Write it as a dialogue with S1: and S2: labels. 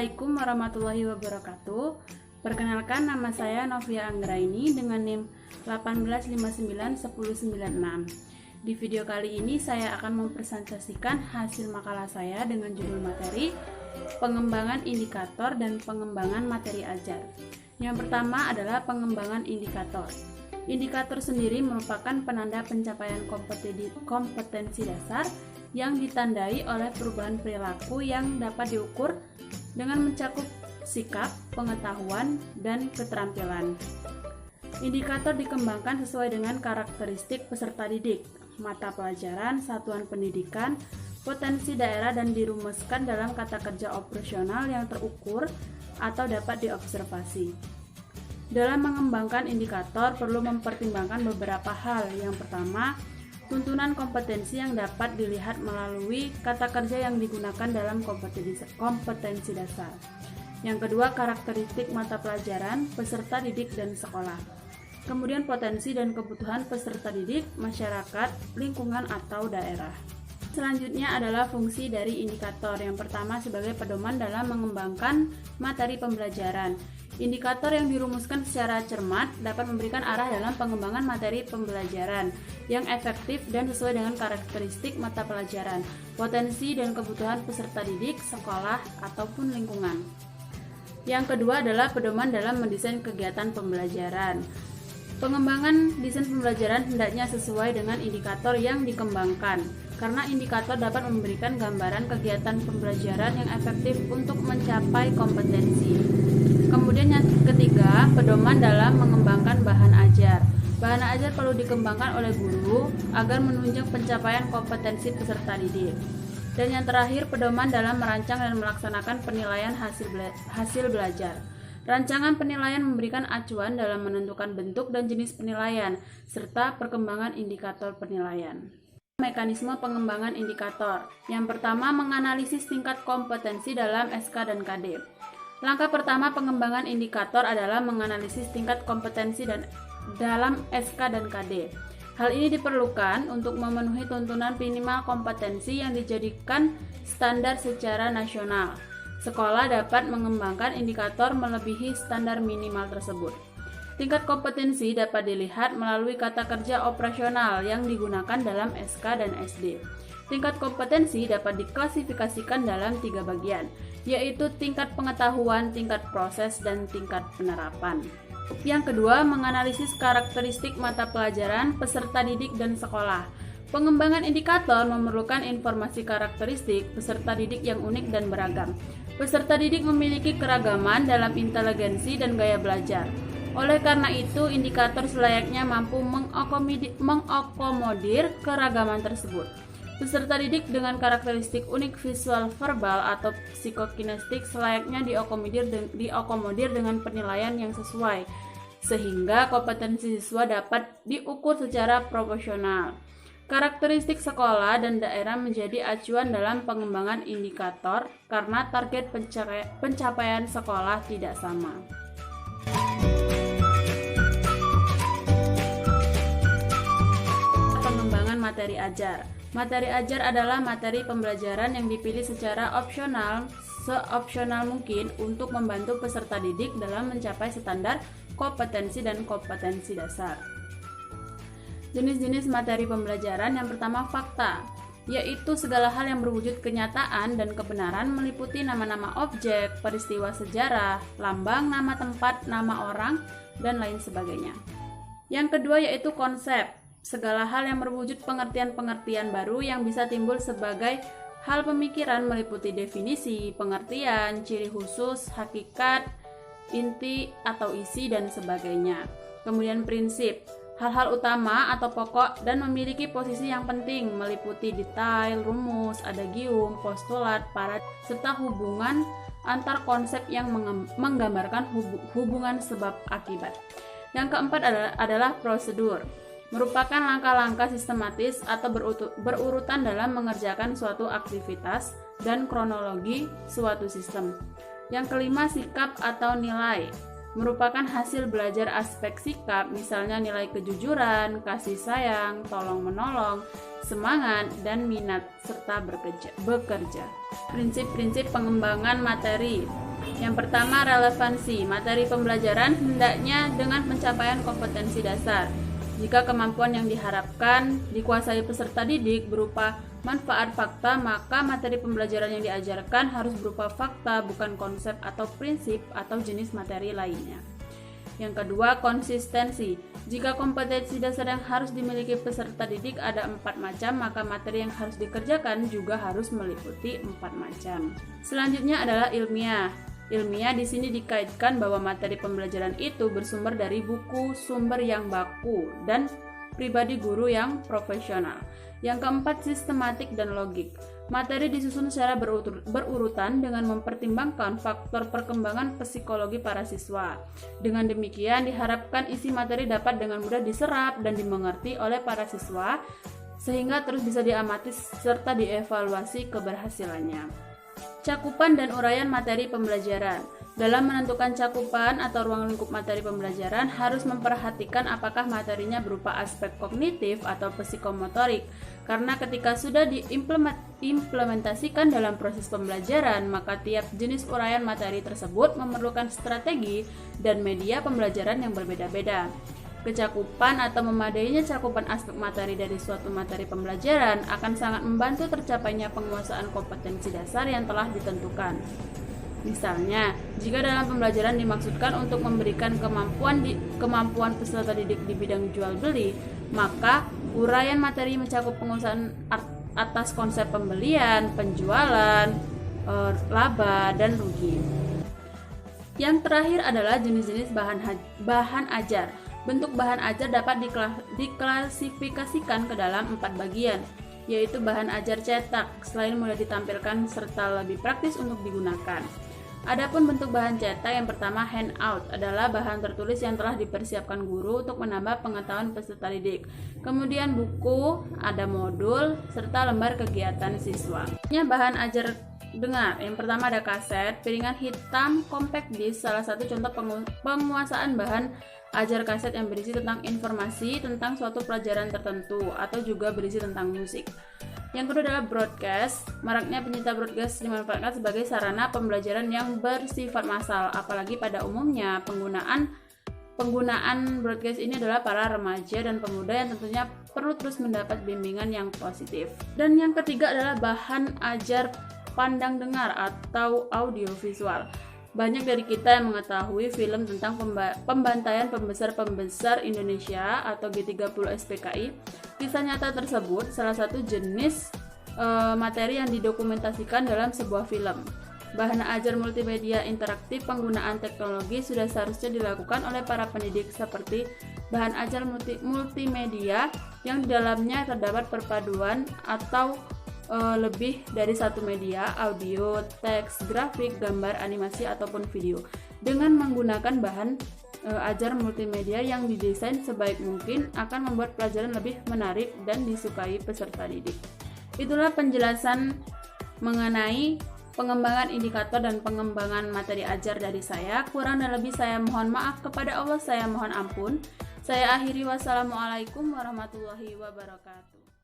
S1: Assalamualaikum warahmatullahi wabarakatuh. Perkenalkan, nama saya Novia Anggraini dengan NIM 1859196. Di video kali ini saya akan mempresentasikan hasil makalah saya dengan judul materi pengembangan indikator dan pengembangan materi ajar. Yang pertama adalah pengembangan indikator. Indikator sendiri merupakan penanda pencapaian kompetensi dasar yang ditandai oleh perubahan perilaku yang dapat diukur dengan mencakup sikap, pengetahuan, dan keterampilan. Indikator dikembangkan sesuai dengan karakteristik peserta didik, mata pelajaran, satuan pendidikan, potensi daerah, dan dirumuskan dalam kata kerja operasional yang terukur atau dapat diobservasi. Dalam mengembangkan indikator perlu mempertimbangkan beberapa hal. Yang pertama, tuntunan kompetensi yang dapat dilihat melalui kata kerja yang digunakan dalam kompetensi dasar. Yang kedua, karakteristik mata pelajaran, peserta didik, dan sekolah. Kemudian potensi dan kebutuhan peserta didik, masyarakat, lingkungan, atau daerah. Selanjutnya adalah fungsi dari indikator. Yang pertama, sebagai pedoman dalam mengembangkan materi pembelajaran. Indikator yang dirumuskan secara cermat dapat memberikan arah dalam pengembangan materi pembelajaran yang efektif dan sesuai dengan karakteristik mata pelajaran, potensi dan kebutuhan peserta didik, sekolah, ataupun lingkungan. Yang kedua adalah pedoman dalam mendesain kegiatan pembelajaran. Pengembangan desain pembelajaran hendaknya sesuai dengan indikator yang dikembangkan, karena indikator dapat memberikan gambaran kegiatan pembelajaran yang efektif untuk mencapai kompetensi. Kemudian yang ketiga, pedoman dalam mengembangkan bahan ajar. Bahan ajar perlu dikembangkan oleh guru agar menunjang pencapaian kompetensi peserta didik. Dan yang terakhir, pedoman dalam merancang dan melaksanakan penilaian hasil belajar. Rancangan penilaian memberikan acuan dalam menentukan bentuk dan jenis penilaian, serta perkembangan indikator penilaian. Mekanisme pengembangan indikator. Yang pertama, menganalisis tingkat kompetensi dalam SK dan KD. Langkah pertama pengembangan indikator adalah menganalisis tingkat kompetensi dalam SK dan KD. Hal ini diperlukan untuk memenuhi tuntunan minimal kompetensi yang dijadikan standar secara nasional. Sekolah dapat mengembangkan indikator melebihi standar minimal tersebut. Tingkat kompetensi dapat dilihat melalui kata kerja operasional yang digunakan dalam SK dan SD. Tingkat kompetensi dapat diklasifikasikan dalam 3 bagian, yaitu tingkat pengetahuan, tingkat proses, dan tingkat penerapan. Yang kedua, menganalisis karakteristik mata pelajaran, peserta didik, dan sekolah. Pengembangan indikator memerlukan informasi karakteristik peserta didik yang unik dan beragam. Peserta didik memiliki keragaman dalam inteligensi dan gaya belajar. Oleh karena itu, indikator selayaknya mampu mengakomodir keragaman tersebut. Peserta didik dengan karakteristik unik visual, verbal, atau psikokinestik selayaknya diakomodir dengan penilaian yang sesuai, sehingga kompetensi siswa dapat diukur secara proporsional. Karakteristik sekolah dan daerah menjadi acuan dalam pengembangan indikator karena target pencapaian sekolah tidak sama. Pengembangan materi ajar. Materi ajar adalah materi pembelajaran yang dipilih secara opsional, seopsional mungkin untuk membantu peserta didik dalam mencapai standar kompetensi dan kompetensi dasar. Jenis-jenis materi pembelajaran. Yang pertama, fakta, yaitu segala hal yang berwujud kenyataan dan kebenaran meliputi nama-nama objek, peristiwa sejarah, lambang, nama tempat, nama orang, dan lain sebagainya. Yang kedua yaitu konsep, segala hal yang berwujud pengertian-pengertian baru yang bisa timbul sebagai hal pemikiran meliputi definisi, pengertian, ciri khusus, hakikat, inti atau isi, dan sebagainya. Kemudian prinsip, hal-hal utama atau pokok dan memiliki posisi yang penting meliputi detail, rumus, adagium, postulat, parat, serta hubungan antar konsep yang menggambarkan hubungan sebab akibat. Yang keempat adalah prosedur, merupakan langkah-langkah sistematis atau berurutan dalam mengerjakan suatu aktivitas dan kronologi suatu sistem. Yang kelima, sikap atau nilai, merupakan hasil belajar aspek sikap, misalnya nilai kejujuran, kasih sayang, tolong-menolong, semangat, dan minat, serta bekerja. Prinsip-prinsip pengembangan materi. Yang pertama, relevansi. Materi pembelajaran hendaknya dengan pencapaian kompetensi dasar. Jika kemampuan yang diharapkan dikuasai peserta didik berupa manfaat fakta, maka materi pembelajaran yang diajarkan harus berupa fakta, bukan konsep atau prinsip atau jenis materi lainnya. Yang kedua, konsistensi. Jika kompetensi dasar yang harus dimiliki peserta didik ada 4 macam, maka materi yang harus dikerjakan juga harus meliputi 4 macam. Selanjutnya adalah ilmiah. Ilmiah di sini dikaitkan bahwa materi pembelajaran itu bersumber dari buku sumber yang baku dan pribadi guru yang profesional. Yang keempat, sistematik dan logik. Materi disusun secara berurutan dengan mempertimbangkan faktor perkembangan psikologi para siswa. Dengan demikian, diharapkan isi materi dapat dengan mudah diserap dan dimengerti oleh para siswa, sehingga terus bisa diamati serta dievaluasi keberhasilannya. Cakupan dan uraian materi pembelajaran. Dalam menentukan cakupan atau ruang lingkup materi pembelajaran, harus memperhatikan apakah materinya berupa aspek kognitif atau psikomotorik. Karena ketika sudah diimplementasikan dalam proses pembelajaran, maka tiap jenis uraian materi tersebut memerlukan strategi dan media pembelajaran yang berbeda-beda. Kecakupan atau memadainya cakupan aspek materi dari suatu materi pembelajaran akan sangat membantu tercapainya penguasaan kompetensi dasar yang telah ditentukan. Misalnya, jika dalam pembelajaran dimaksudkan untuk memberikan kemampuan peserta didik di bidang jual beli, maka uraian materi mencakup penguasaan atas konsep pembelian, penjualan, laba, dan rugi. Yang terakhir adalah jenis-jenis bahan ajar. Bentuk bahan ajar dapat diklasifikasikan ke dalam 4 bagian, yaitu bahan ajar cetak, selain mudah ditampilkan serta lebih praktis untuk digunakan. Adapun bentuk bahan cetak, yang pertama handout adalah bahan tertulis yang telah dipersiapkan guru untuk menambah pengetahuan peserta didik. Kemudian buku, ada modul, serta lembar kegiatan siswa. Bahan ajar dengar, yang pertama ada kaset, piringan hitam, compact disc, salah satu contoh penguasaan bahan ajar kaset yang berisi tentang informasi tentang suatu pelajaran tertentu atau juga berisi tentang musik. Yang kedua adalah broadcast. Maraknya penyita broadcast dimanfaatkan sebagai sarana pembelajaran yang bersifat massal, apalagi pada umumnya penggunaan broadcast ini adalah para remaja dan pemuda yang tentunya perlu terus mendapat bimbingan yang positif. Dan yang ketiga adalah bahan ajar pandang dengar atau audiovisual. Banyak dari kita yang mengetahui film tentang pembantaian pembesar-pembesar Indonesia atau G30 SPKI. Kisah nyata tersebut salah satu jenis materi yang didokumentasikan dalam sebuah film. Bahan ajar multimedia interaktif penggunaan teknologi sudah seharusnya dilakukan oleh para pendidik seperti bahan ajar multimedia yang di dalamnya terdapat perpaduan atau lebih dari satu media, audio, teks, grafik, gambar, animasi, ataupun video. Dengan menggunakan bahan ajar multimedia yang didesain sebaik mungkin akan membuat pelajaran lebih menarik dan disukai peserta didik. Itulah penjelasan mengenai pengembangan indikator dan pengembangan materi ajar dari saya. Kurang dan lebih saya mohon maaf, kepada Allah saya mohon ampun. Saya akhiri, wassalamualaikum warahmatullahi wabarakatuh.